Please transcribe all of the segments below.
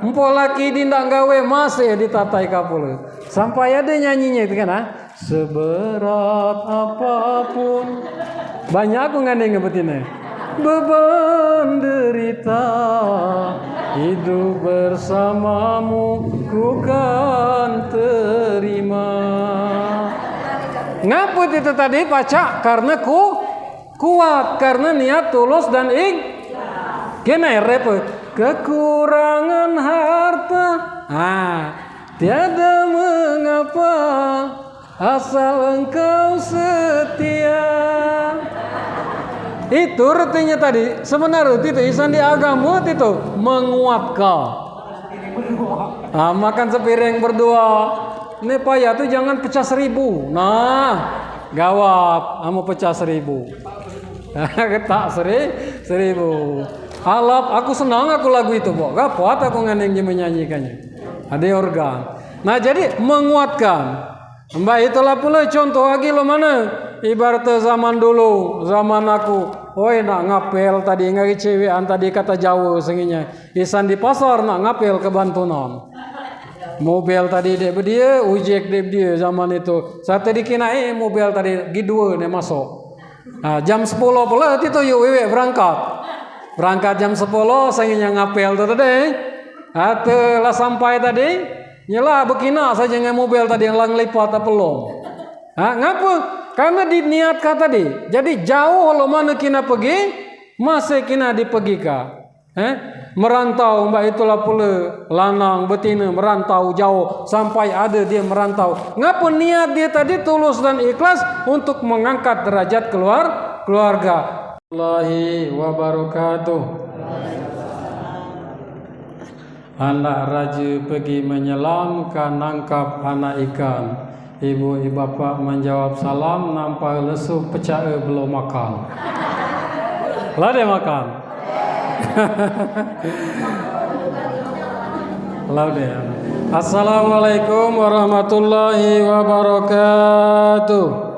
empo laki dindak gawe masih ditatai kapul. Sampai ada nyanyinya itu kan, seberat apapun. Banyak aku ngandeng ngebetinnya. Beban derita hidup bersamamu ku kan terima. Ngaput itu tadi pacak karena kuat, karena niat tulus dan gimana repot. Kekurangan harta, tiada mengapa asal engkau setia. Itu artinya tadi sebenarnya itu isan di agama itu menguatkan. Makan sepiring berdua. Ini payah tuh jangan pecah 1000. Nah, gawat, kamu pecah 1000. Tak 1000. Alap, aku senang aku lagu itu, Bo. Gak kuat aku ngandeng menyanyikannya. Ada organ. Nah, jadi menguatkan. Mbak itulah pula contoh lagi lo mana? Ibarat zaman dulu, zaman aku, nak ngapel tadi ngari cewekan tadi kata Jawa senginya. Isan di pasar nak ngapel ke Bantunan. Mobil tadi dia, ujek dia zaman itu. Saya tadi kinain mobil tadi G2 nih masuk. Nah, jam 10 pula itu yuk wewe berangkat. Berangkat jam 10 senginya ngapel tadi. Lah sampai tadi. Nyelah bekina saja dengan mobil tadi yang lang lipat apa belum. Ngapa? Karena diniatkan tadi. Jadi jauh lo mana kina pergi, masih kina dipergika. Merantau mbak itulah pula lanang betina merantau jauh sampai ada dia merantau. Ngapa niat dia tadi tulus dan ikhlas untuk mengangkat derajat keluarga. Allahi wabarakatuh. Anak raja pergi menyelam nangkap anak ikan. Ibu bapak menjawab salam, nampak lesu pecah belum makan. Lah dia makan. Lah dia. Assalamualaikum warahmatullahi wabarakatuh.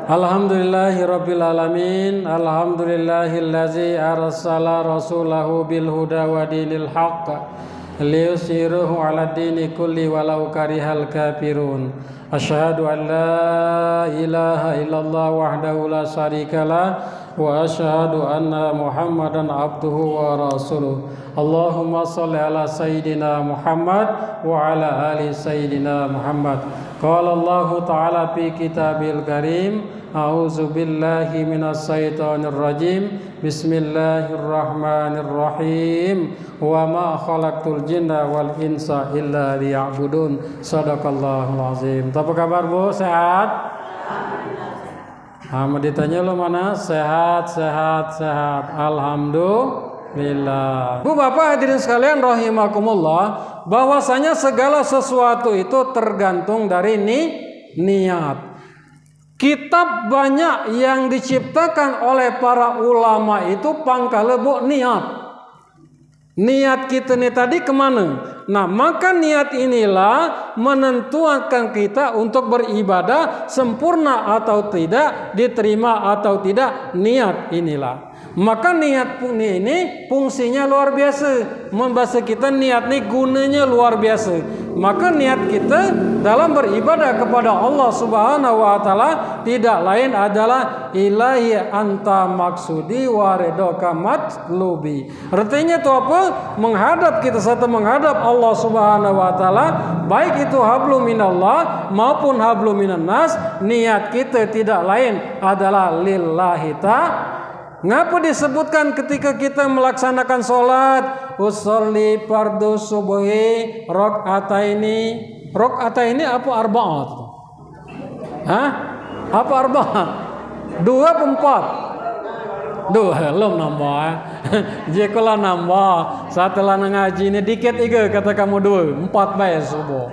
Alhamdulillahirabbil alamin. Alhamdulillahillazi arsala rasulahu bil huda wa dinil haqq liyushiruhu 'ala dini kulli walau karihal kafirun. Asyhadu an la ilaha illallah wahdahu la syarikalah wa asyhadu anna Muhammadan abduhu wa rasuluh. Allahumma shalli ala sayyidina Muhammad wa ala ali sayyidina Muhammad. Qala Allah ta'ala fi kitabil karim. A'udzu billahi minas syaitonir rajim. Bismillahirrahmanirrahim. Wa ma khalaqtul jinna wal insa illa liya'budun. Shadaqallahul azim. Apa kabar Bu? Sehat? Mau ditanya lo mana? Sehat. Alhamdulillah. Bu Bapak hadirin sekalian rahimakumullah, bahwasanya segala sesuatu itu tergantung dari niat. Kitab banyak yang diciptakan oleh para ulama itu pangkal lebok niat. Niat kita nih tadi kemana? Nah, maka niat inilah menentukan kita untuk beribadah sempurna atau tidak, diterima atau tidak, niat inilah. Maka niat ini fungsinya luar biasa. Membahasa kita niat ini gunanya luar biasa. Maka niat kita dalam beribadah kepada Allah Subhanahu wa taala tidak lain adalah ilahi anta maksudi wa ridhoka matlubi. Artinya itu apa? Menghadap kita serta menghadap Allah Subhanahu wa taala, baik itu hablum minallah maupun hablum minan nas, niat kita tidak lain adalah lillahi ta'ala. Ngapa disebutkan ketika kita melaksanakan sholat usolli fardu subuhi rakaataini? Rakaataini apa arba'at? Apa arba'at? 2 apa 4? 2 belum nambah. Jikalau nambah setelah ngaji ini dikit iga kata kamu 2 4 baik subuh.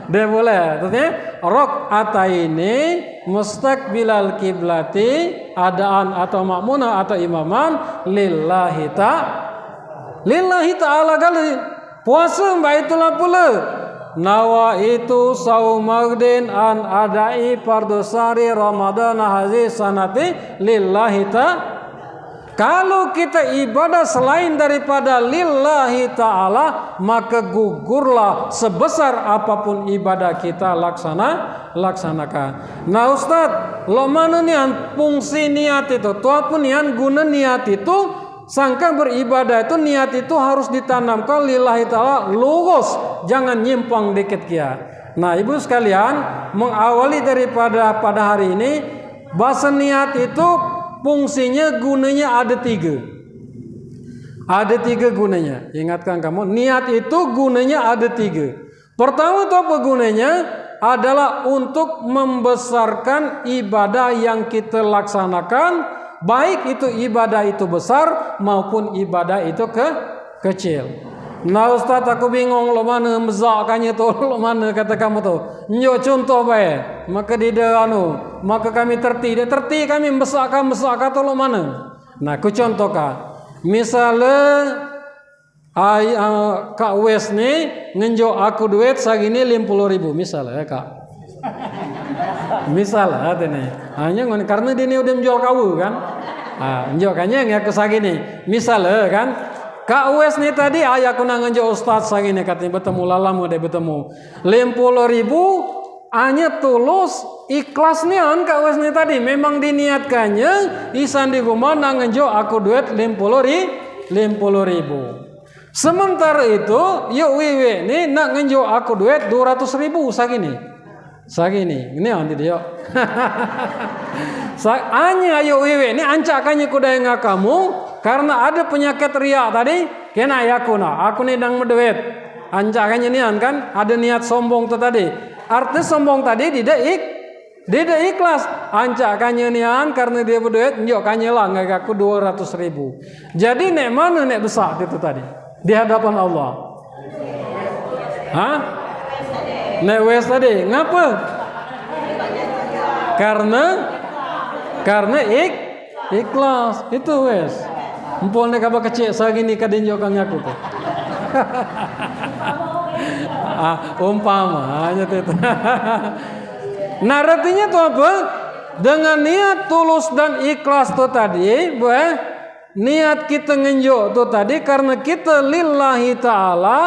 Dia boleh. Artinya rakaataini mustaqbilal kiblati, adaan atau makmunah atau imaman lillahi ta'ala kali. Puasa mbak itulah pula. Nawa itu saumagdin an adai fardhu sari ramadana hazi sanati lillahi ta'ala. Kalau kita ibadah selain daripada lillahi ta'ala, maka gugurlah sebesar apapun ibadah kita laksanakan. Nah Ustaz, lo mana nian fungsi niat itu? Tuh pun nian guna niat itu, sangka beribadah itu niat itu harus ditanamkan lillahi ta'ala lurus, jangan nyimpang dikit kia. Nah ibu sekalian, mengawali daripada pada hari ini, bahasa niat itu fungsinya gunanya ada 3. Ada 3 gunanya. Ingatkan kamu, niat itu gunanya ada 3. Pertama itu apa gunanya? Adalah untuk membesarkan ibadah yang kita laksanakan, baik itu ibadah itu besar maupun ibadah itu kecil. Nah Ustaz, aku bingung lo mana mezakannya tu, lo mana kata kamu tu. Nyo contoh bae. Maka dia maka kami terti kami besarkan tu lo mana. Nah aku contohkan. Misalnya Kak Wes ni ngenjo aku duit segini 50.000 misalnya Kak. Misalnya ni. Hanya karena dia ni udah menjual kau kan. Njokannya ngaku segini. Misalnya kan. Kak Wes ni tadi ayah aku nangjo Ustaz segini katanya bertemu lalamu dia bertemu 50.000 hanya tulus ikhlas nian Kak Wes ni tadi memang diniatkannya isan di rumah nangjo aku duit 50.000. Sementara itu yuk wiwi ni nak ngenjo aku duit 200.000 sagini ini nanti dia hanya yuk wiwi ni ancakannya kuda yang kamu karena ada penyakit riak tadi kena aku ni dang menduit ancakannya nian kan ada niat sombong tu tadi arti sombong tadi tidak ikhlas ancakannya nian karena dia berduit njokannya lah nggak aku 200.000 jadi nek mana nek besar itu tadi di hadapan Allah nek wes tadi ngapa karena ikhlas itu wes empon nek apa kecil segini kadin jokang aku tuh umpamanya itu nah artinya tuh apa dengan niat tulus dan ikhlas tuh tadi niat kita ngenjo tuh tadi karena kita lillahi ta'ala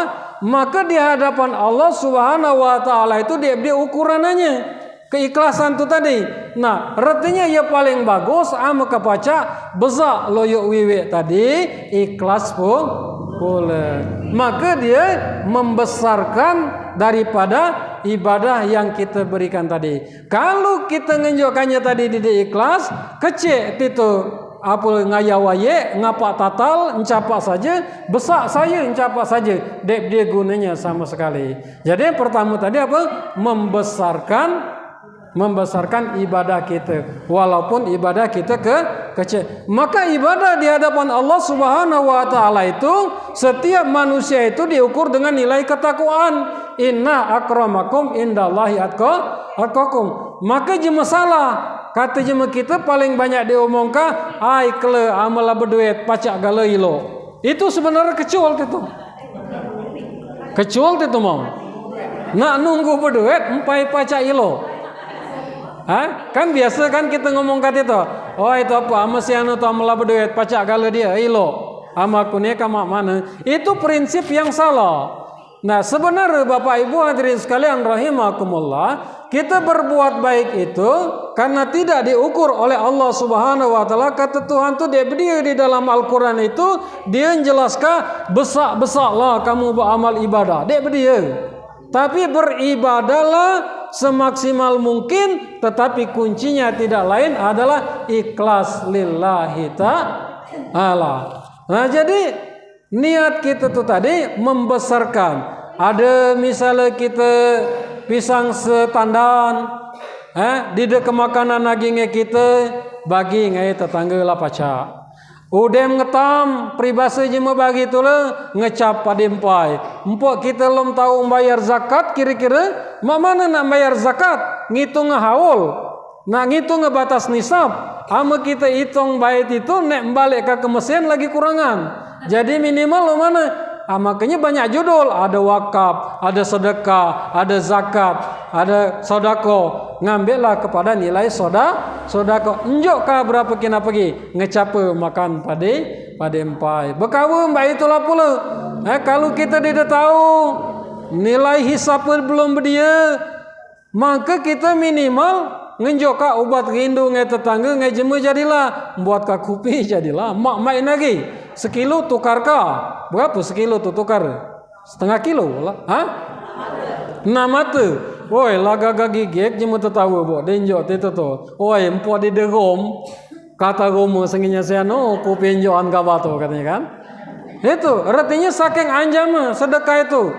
maka di hadapan Allah subhanahu wa ta'ala itu dia ukurannya keikhlasan tu tadi. Nah, artinya ya paling bagus ama kepaca beza loyo wiwi tadi ikhlas pun boleh. Maka dia membesarkan daripada ibadah yang kita berikan tadi. Kalau kita ngenjokannya tadi di ikhlas, kecil itu apa ngayawaye ngapa tatal encapa saja besar saya encapa saja dia gunanya sama sekali. Jadi yang pertama tadi apa? Membesarkan ibadah kita walaupun ibadah kita kecil. Maka ibadah di hadapan Allah Subhanahu wa taala itu setiap manusia itu diukur dengan nilai ketakwaan. Inna akramakum indallahi atqakum. Maka je masalah kata jema kita paling banyak diomongkan ai kele amala berduit pacak gala ilo. Itu sebenarnya kecual itu. Kecual itu mau. Nak nunggu berduit empai pacak ilo. Kan biasa kan kita ngomong kata itu. Oh itu apa? Ama si anu tu amala berduit pacak gala dia ilo. Ama aku ni kamak mana? Itu prinsip yang salah. Nah sebenarnya Bapak Ibu hadirin sekalian rahimakumullah, kita berbuat baik itu karena tidak diukur oleh Allah Subhanahu wa taala. Kata Tuhan tu dia di dalam Al-Qur'an itu dia menjelaskan besar-besarlah kamu beramal ibadah. Dia. Tapi beribadahlah semaksimal mungkin, tetapi kuncinya tidak lain adalah ikhlas lillahi ta'ala. Nah, jadi niat kita tu tadi membesarkan. Ada misalnya kita pisang setandan, di dek makanan dagingnya kita bagi ngai tetangga lah paca. Udem ngetam pribadi jema bagi tu lah ngecap padimpai. Empok kita belum tahu bayar zakat kira-kira mana nak bayar zakat ngitung haul. Nak ngitung batas nisab. Ama kita hitung bait itu nek balik ke mesin lagi kurangan. Jadi minimal lo mana makanya banyak judul, ada wakaf, ada sedekah, ada zakat, ada sodako. Ngambillah kepada nilai sodako. Enjok kah berapa kena pergi ngecapa makan pada empai. Berkawa mbak itulah pula. Kalau kita tidak tahu nilai hisap belum berdia, maka kita minimal ngenjok kah ubat rindu ngai tetangga ngai jema jadilah, buat kah kupi jadilah. Mak main lagi sekilo tukar kah berapa sekilo tu tukar setengah kilo lah, 6 mata. Woi laga gigek jema tertawa bo denjok itu tu. Woi empo di derom kata romo senginya saya no kupi enjokan kabato katanya kan. Itu artinya saking anjama sedekah itu.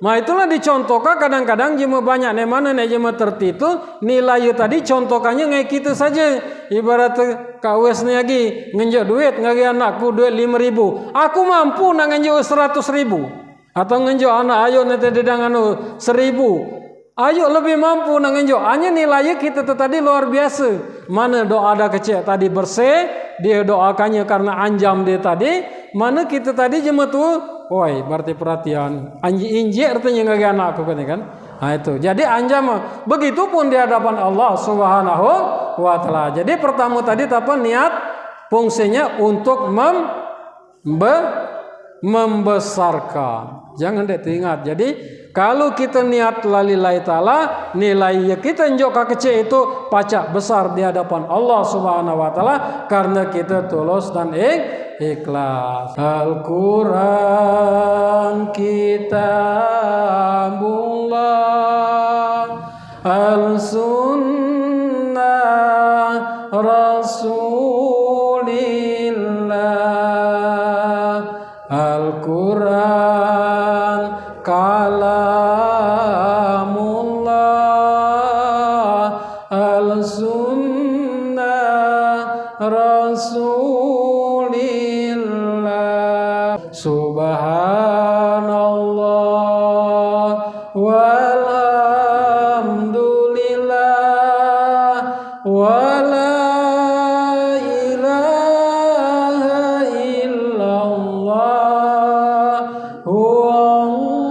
Nah itulah dicontohkan kadang-kadang jema banyak nih mana nih jema tertitu nilai tadi contohkannya ngai kita saja. Ibarat kawes nih lagi ngenjok duit ngari anakku duit 5.000, aku mampu nak ngenjok 100.000 atau ngenjok anak ayo nanti dedang anu 1.000, ayo lebih mampu nak ngenjok. Hanya nilai kita tu tadi luar biasa. Mana doa ada kecil tadi bersih dia doakannya karena anjam dia tadi. Mana kita tadi jema tu woi, berarti perhatian. Inji artinya ngagi anak aku kan. Nah itu. Jadi anjam begitupun di hadapan Allah Subhanahu wa taala. Jadi pertama tadi apa niat fungsinya untuk membesarkan. Jangan diingat. Jadi kalau kita niat lillahi taala, nilai kita njok kecil itu pacak besar di hadapan Allah Subhanahu wa taala karena kita tulus dan ikhlas. Al-Quran kitabullah, al-sunnah rasulillah. Al-Quran kalamullah, al-sunnah rasulillah. Subhanallah walhamdulillah wala ilaha illallah huwallahu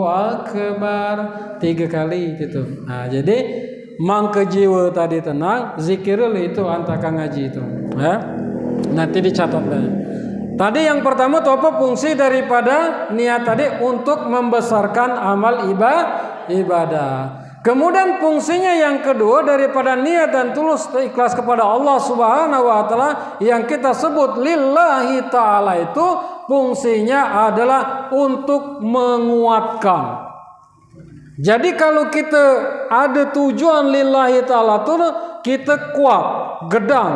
akbar. 3 kali gitu. Nah, jadi mangke jiwa tadi tenang, zikirul itu antakan ngaji itu. Ya. Nanti dicatat lagi. Tadi yang pertama itu apa fungsi daripada niat tadi untuk membesarkan amal ibadah. Kemudian fungsinya yang kedua daripada niat dan tulus ikhlas kepada Allah Subhanahu wa taala yang kita sebut lillahi taala itu fungsinya adalah untuk menguatkan. Jadi kalau kita ada tujuan lillahi ta'ala tu kita kuat, gedang,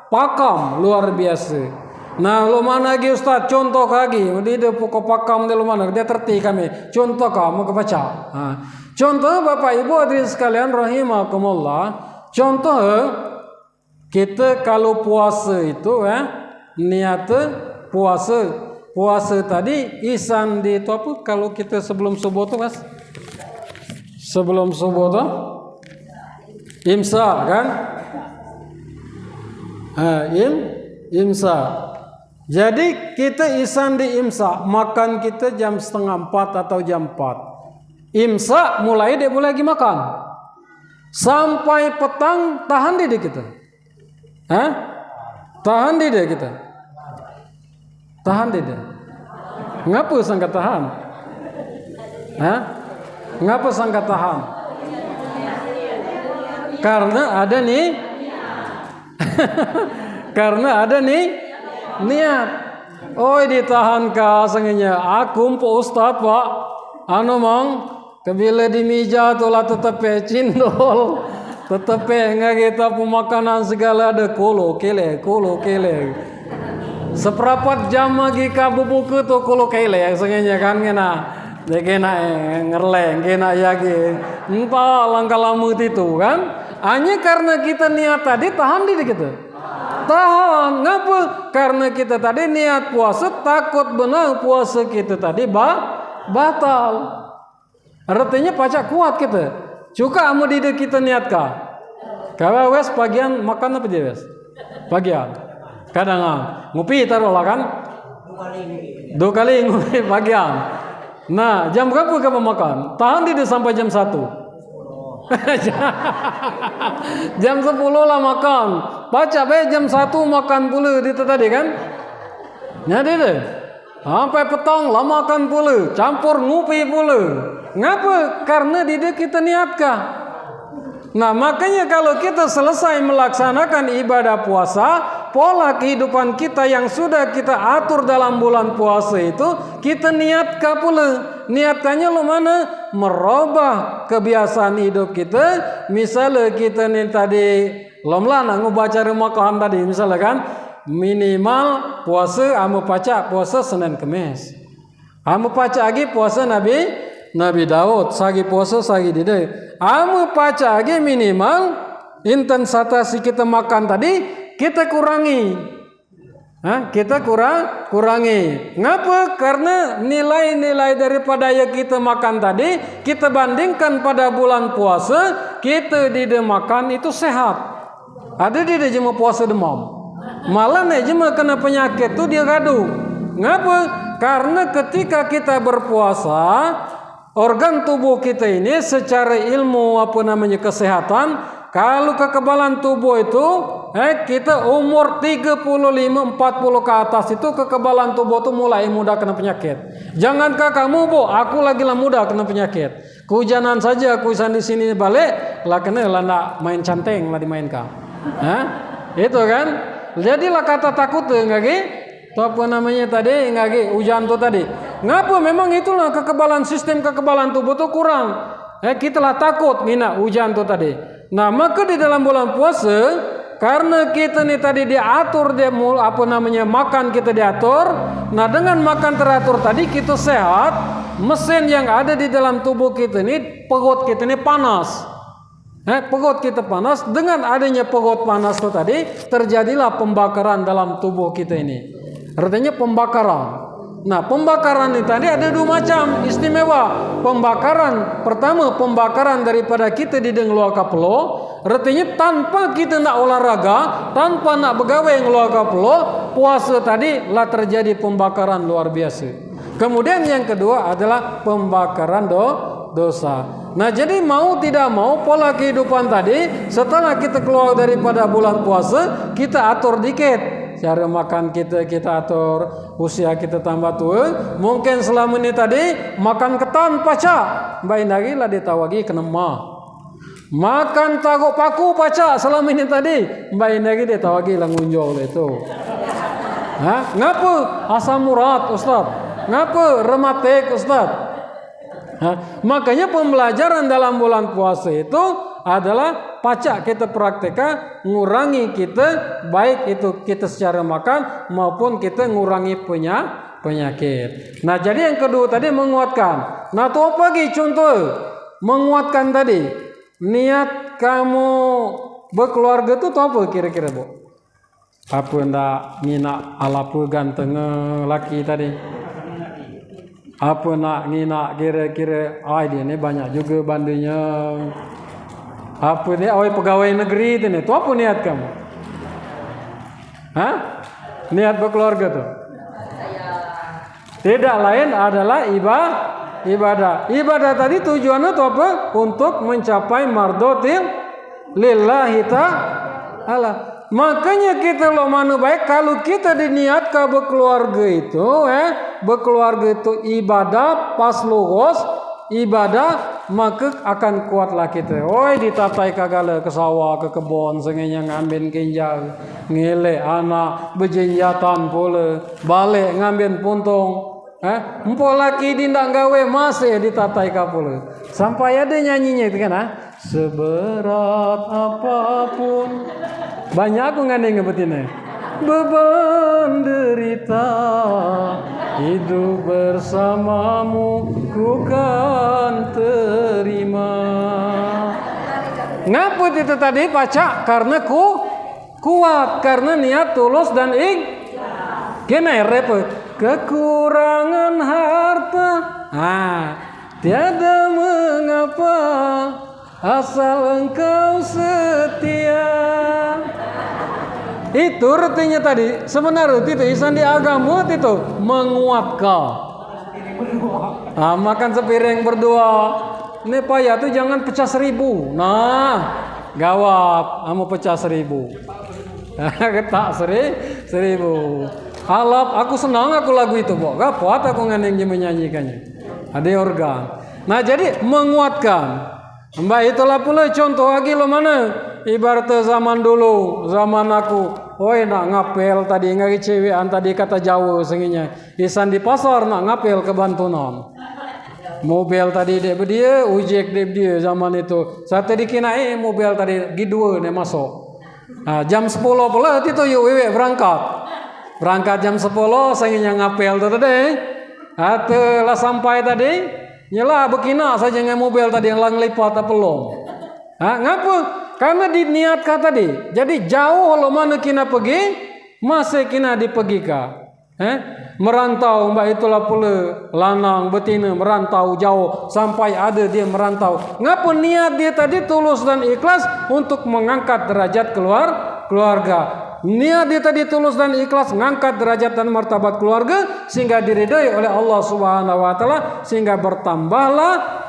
pakam luar biasa. Nah, lu mana lagi Ustaz? Contoh lagi. Dia pokok pakam dia lu mana? Dia terti kami. Contoh kamu kebaca. Contoh Bapak Ibu hadirin sekalian rahimakumullah. Contoh kita kalau puasa itu niat puasa. Puasa tadi isan di itu apa? Kalau kita sebelum subuh tu Mas? Sebelum subuh tu imsak kan? Imsak. Jadi kita isan di imsak, makan kita jam 3:30 atau jam 4. Imsak mulai dia boleh lagi makan. Sampai petang tahan dia kita. Tahan dia kita. Tahan dia. Ngapa sangka tahan? Ngapa sangka tahan? Karena ada nih. Karena ada nih niat. Oh ditahan ka senginya. Aku Pak Ustaz Pak. Anu mang kebila di meja tu lah tetap cindol. Tetap enggak kita pemakanan segala ada kolo kele. Seperempat jam lagi ka bubuku tu kolo kele senginya kan kena. Dia kena ngerleng, kena yagi. Entah langkah lama itu kan. Hanya karena kita niat tadi tahan diri kita. Tahan. Ngapa? Karena kita tadi niat puasa takut benar puasa kita tadi batal. Artinya pacak kuat kita. Cuka amu diri kita niat kah? Kalau wes bagian makan apa dia wes? Bagian. Kadang ngopi taruh lah kan. 2 kali ngopi pagian. Nah, jam berapa kamu makan? Tahan tidak sampai jam 1. Jam 10 lah makan. Baca jam 1 makan pula itu tadi kan? Jadi deh. Sampai petang lah makan pula, campur ngopi pula. Ngapa? Karena kita niatkah? Nah, makanya kalau kita selesai melaksanakan ibadah puasa, pola kehidupan kita yang sudah kita atur dalam bulan puasa itu, kita niatkah pula. Niatkannya lo mana? Merubah kebiasaan hidup kita. Misalnya kita nih tadi, lomlah nak baca rumah tadi, misalnya kan, minimal puasa, amo paca puasa Senin Kemis. Amo paca lagi puasa Nabi Daud, sagi puasa sagi dide. Amo paca lagi minimal intensitas kita makan tadi kita kurangi. Kita kurangi. Ngapa? Karena nilai-nilai daripada yang kita makan tadi kita bandingkan pada bulan puasa, kita dide makan itu sehat. Ada dide cuma puasa demam. Malah nih cuma kena penyakit tu dia gaduh. Ngapa? Karena ketika kita berpuasa, organ tubuh kita ini secara ilmu kesehatan, kalau kekebalan tubuh itu kita umur 35-40 ke atas itu kekebalan tubuh itu mulai mudah kena penyakit. Jangankah kamu aku lagi lah mudah kena penyakit. Kehujanan saja aku di sini balik lah kena lah nak main canteng lah dimainkan. Itu kan? Jadilah kata takut enggak tadi enggak hujan tuh tadi. Ngapa? Memang itulah sistem kekebalan tubuh tuh kurang. Kita lah takut mina hujan tuh tadi. Nah, maka di dalam bulan puasa karena kita nih tadi diatur makan kita diatur. Nah, dengan makan teratur tadi kita sehat. Mesin yang ada di dalam tubuh kita ini, perut kita ini panas. Perut kita panas, dengan adanya perut panas itu tadi terjadilah pembakaran dalam tubuh kita ini. Artinya pembakaran. Nah, pembakaran ini tadi ada 2 macam istimewa. Pembakaran pertama, pembakaran daripada kita di ngeluar kapelo. Artinya tanpa kita nak olahraga, tanpa nak begawe ngeluar kapelo, puasa tadi lah terjadi pembakaran luar biasa. Kemudian yang kedua adalah pembakaran dosa. Nah, jadi mau tidak mau pola kehidupan tadi setelah kita keluar daripada bulan puasa, kita atur dikit. Cara makan kita atur, usia kita tambah tua. Mungkin selama ini tadi makan ketan paca, mbak lagi lah ditawagi kena mah. Makan tagok paku paca selama ini tadi, mbak lagi ditawagi lah ngunjol itu. Ngapa? Asam urat Ustaz. Ngapa? Rematik Ustaz. Makanya pembelajaran dalam bulan puasa itu adalah pacak kita praktekkan ngurangi kita, baik itu kita secara makan maupun kita ngurangi penyakit. Nah, jadi yang kedua tadi menguatkan. Nah, tu apa lagi contoh menguatkan tadi? Niat kamu berkeluarga tu apa kira-kira, Bu? Apa ndak ngina alapu ganteng laki tadi? Apa nak ngina kira-kira dia ni banyak juga bandunya. Apa dia pegawai negeri itu nih. Tu apa niat kamu? Niat berkeluarga tu? Tidak lain adalah ibadah. Ibadah tadi tujuannya tu apa? Untuk mencapai mardotil lillahi ta'ala. Makanya kita lo manu baik kalau kita diniatkan berkeluarga itu berkeluarga itu ibadah pas lurus ibadah maka akan kuatlah kita. Ditatai kagala ke sawah ke kebon sengenya ngambil kinjal ngele anak berjenjatan pula balik ngambil puntung empok laki dindak gawe masih ditatai kapula sampai ada nyanyinya itu kan seberat apapun banyak aku ngandeng ngebetinnya beban derita hidup bersamamu ku kan terima. Ngaput itu tadi pacak karena kuat karena niat tulus dan gini repot kekurangan harta tiada mengapa asal engkau setia. Itu artinya tadi sebenarnya itu isan di agama itu menguatkan. Makan sepiring berdua. Ini payah tuh jangan pecah 1000. Nah, gawat, kamu pecah 1000. Ketak 1000. Halap, aku senang aku lagu itu, Bo. Gak kuat aku ngandeng menyanyikannya. Ada organ. Nah, jadi menguatkan. Mbak itulah pula contoh lagi lo mana? Ibarat zaman dulu, zaman aku. Oi nak ngapel tadi ngari cewekan tadi kata Jawa senginya. Isan di pasar nak ngapel ke Bantunan. Mobil tadi dia ujek dia zaman itu. Saat tadi kinai mobil tadi gidua nih masuk. Nah, jam 10 pula itu yuk wewe berangkat. Berangkat jam 10 senginya ngapel tadi. Lah sampai tadi nyela bekina saja dengan mobil tadi yang lang lipat pelong. Ngapa? Karena diniatkan tadi. Jadi jauh lo mana kina pergi, masih kina dipegi ka. Merantau mbak itulah pula lanang betina merantau jauh sampai ada dia merantau. Ngapa niat dia tadi tulus dan ikhlas untuk mengangkat derajat keluarga. Niat dia tadi tulus dan ikhlas mengangkat derajat dan martabat keluarga sehingga diridhai oleh Allah Subhanahu wa taala sehingga bertambahlah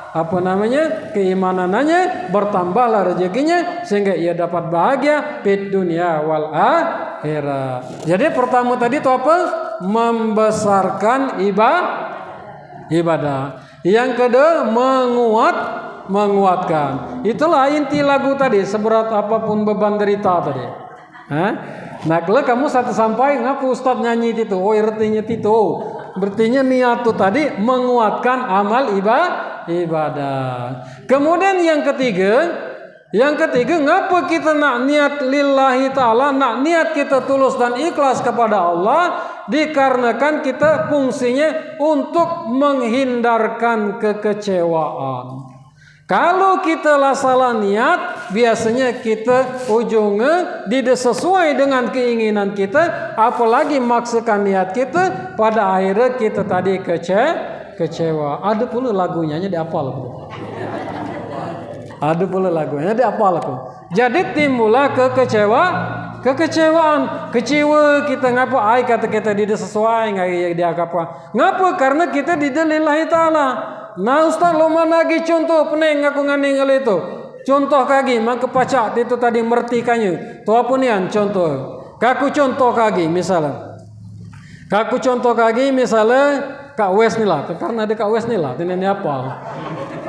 keimanannya, bertambahlah rezekinya sehingga ia dapat bahagia di dunia wal akhirat. Jadi pertama tadi itu apa? Membesarkan ibadah. Yang kedua menguatkan. Itulah inti lagu tadi, seberat apapun beban derita tadi. Nah, kalau kamu satu sampai ngaku Ustaz nyanyi itu, artinya itu. Berartinya niat itu tadi menguatkan amal ibadah. Kemudian yang ketiga, ngapa kita nak niat lillahi ta'ala, nak niat kita tulus dan ikhlas kepada Allah, dikarenakan kita fungsinya untuk menghindarkan kekecewaan. Kalau kita lah salah niat, biasanya kita ujungnya tidak sesuai dengan keinginan kita, apalagi maksudkan niat kita, pada akhirnya kita tadi kecewa. Ada pula lagunya diapal. Ada pula lagunya diapal aku. Jadi timbullah kekecewaan. Kecewa kita ngapa ai kata kita tidak sesuai ngai dia apa. Ngapa? Karena kita tidak lillahi ta'ala. Nah Ustaz lo mana lagi contoh peneng aku ngandeng itu. Contoh kaki mak kepacak itu tadi mertikannya. Tu apa nian contoh. Kaku contoh kaki misalnya. Kak Wes ni lah. Karena ada Kak Wes ni lah. Ini apa?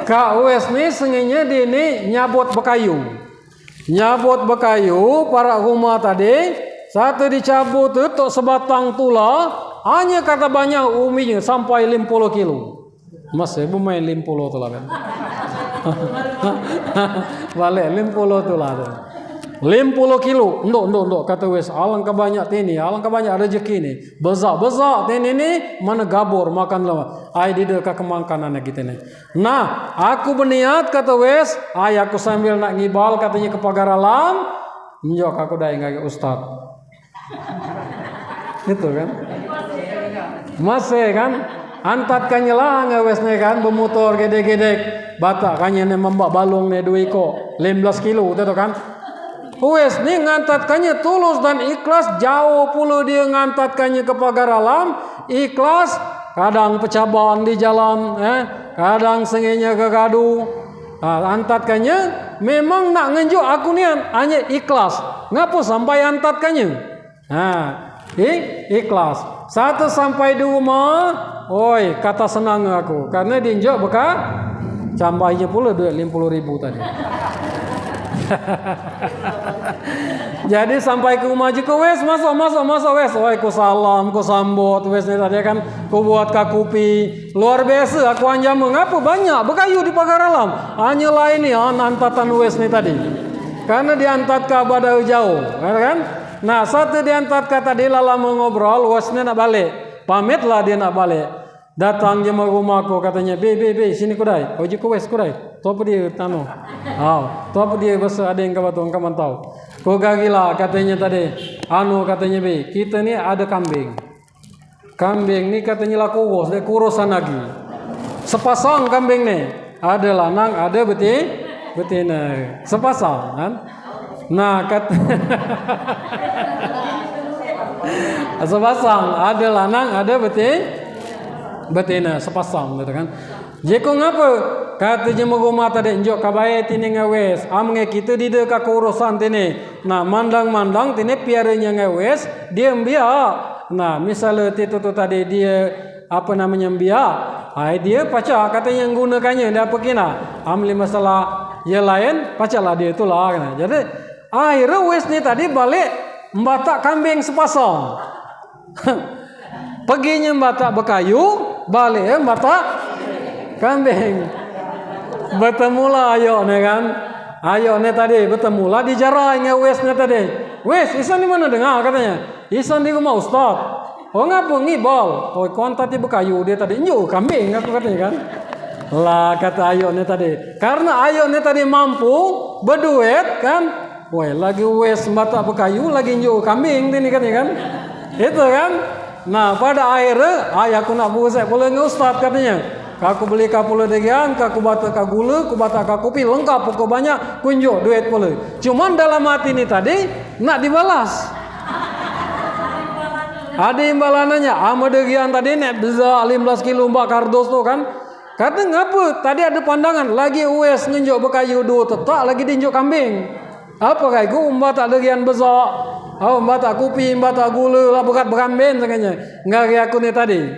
Kak Wes ni senginya dia ni nyabot bekayu. Para rumah tadi. Satu dicabut itu sebatang tula. Hanya kata banyak uminya sampai 50 kilo. Mas ibu main 50 tu lah kan. Balik 50 tu lah. 50 kilo. Ndok kata wes alangkah banyak ini, alangkah banyak rezeki ni. Bezak ini mana gabur makan lama. Ai di dekat kemangkanan gitu ni. Nah, aku berniat kata wes, ai aku sambil nak ngibal katanya ke pagar alam. Njok aku dah ingat ustaz. Itu kan. Masih kan? Antatkannya lah ngewesnya kan bermotor gedek-gedek batak kannya membak balong ne 2 ko 15 kilo itu kan wes ni ngantatkannya tulus dan ikhlas jauh pula dia ngantatkannya ke pagar alam ikhlas kadang pecaban di jalan kadang senginya ke gadu antatkannya memang nak ngenjuk aku ni hanya ikhlas ngapa sampai antatkannya ikhlas 1 sampai 2 oi kata senang aku karena diinjak beka tambahnya pula duit 50.000 tadi. Jadi sampai ke rumah je wes masuk wes oi ku salam ku sambut wes ni tadi kan ku buat kakupi luar biasa aku anjam mengapa banyak bekayu di pagar alam hanya lain ni antatan wes ni tadi karena diantat ke badau jauh kan. Nah satu diantat ke tadi lala mengobrol wes ni nak balik pamitlah dia nak balik. Datang je rumahku katanya, be sini kudai. Oji ku wes kudai. Tu apa dia tano? Tu apa dia bahasa ada yang kawan kaman tahu. Ku gagila katanya tadi. Katanya be, kita ni ada kambing. Kambing ni katanya lah kurusan lagi. Sepasang kambing ni. Ada lanang, ada betina. Sepasang kan? Nah kata Sepasang, ada lanang, ada betina, sepasang gitu kan. Jeko ngapa? Kata jemaah mata dek njok kabaye tini ngawes. Amnge kita di deka urusan tini. Nah mandang tini piaranya ngawes dia mbia. Nah misalnya itu tadi dia apa namanya mbia. Hai dia pacar katanya yang gunakannya dia apa kina. Amli masalah yang lain pacarlah dia itulah. Nah. Jadi akhirnya wes ni tadi balik membatak kambing sepasang. Perginya membatak berkayu, balik membatak kambing. Bertemulah ayoknya kan. Ayoknya tadi bertemulah di jarai dengan wesnya tadi. Wes, Isan di mana dengar katanya? Isan di rumah Ustaz. Oh ngapa ngibal? Oh kawan tadi berkayu dia tadi nyu kambing aku katanya kan. Lah kata ayoknya tadi. Karena ayoknya tadi mampu berduet kan. Woi lagi wes mata berkayu lagi nyu kambing ini katanya kan. Itu kan. Nah pada akhirnya ayahku nak busuk boleh nge Ustaz katanya. Kaku beli kapula degian, kaku bata kagula, ku bata kakupi lengkap pokok banyak kunjuk duit pula. Cuman dalam hati ni tadi nak dibalas. Ada imbalannya. Ama degian tadi nek beza 15 kilo mbak kardos tu kan. Kata ngapa? Tadi ada pandangan lagi ues ngenjuk berkayu dua tetak lagi dinjuk kambing. Apa kai ku mbak tak degian beza. Oh mbak tak kupi, mbak tak gula lah bekat berambin sanganya. Enggak aku ni tadi.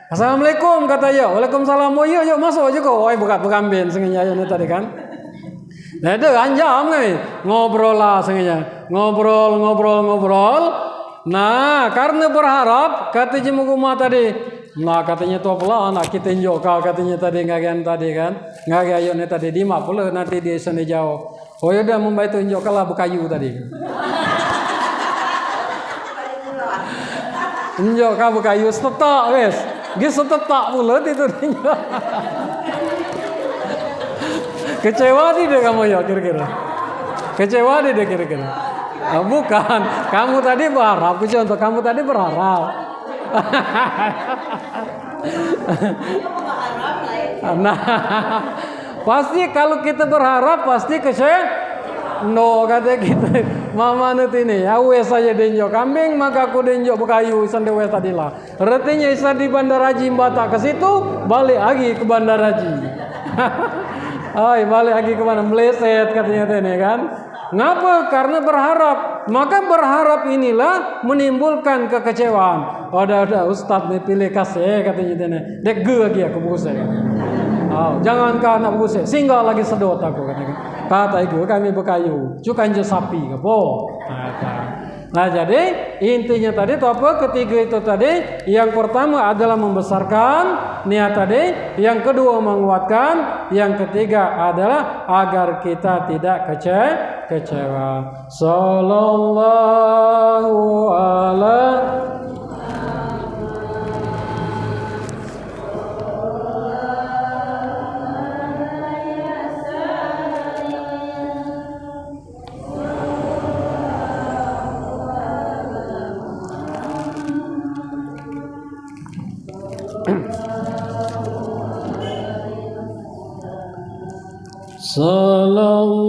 Assalamualaikum kata ya. Waalaikumsalam. Oh yuk masuk aja kok. Oi bekat berambin sanganya ni tadi kan. Nah itu anjam ni. Ngobrol lah sanganya. Ngobrol. Nah karena berharap kata jemaah tadi. Nah katanya tu apalah nak kita injok kau katanya tadi ngagian tadi kan. Ngagi ayo ni tadi di mak pula nanti dia sana jauh. Oh ya dah membaik tu injok kalah berkayu tadi. Injok kau berkayu setetak wes. Dia setetak pula itu injok. Kecewa dia kamu ya kira-kira. Kecewa dia kira-kira. Bukan, kamu tadi berharap. Contoh kamu tadi berharap. Nah, pasti kalau kita berharap pasti kecewa. No kata kita, mama nanti ni, awes saja denjok kambing, maka aku denjok berkayu isan dewes tadi lah. Artinya isan di Bandar Haji Mbata ke situ, balik lagi ke Bandar Haji. Ay, balik lagi ke mana? Meleset katanya tadi kan. Ngapa? Karena berharap. Maka berharap inilah menimbulkan kekecewaan. Ada Ustaz ni pilih kasih katanya tadi. Dek ge lagi aku busuk. Oh, jangan kau nak busuk, singgah lagi sedot aku katanya. Kata itu kami berkayu, cukan je sapi kapo. Nah jadi intinya tadi itu apa? Ketiga itu tadi. Yang pertama adalah membesarkan niat tadi. Yang kedua menguatkan. Yang ketiga adalah agar kita tidak kecewa. Sallallahu alaihi Sallallahu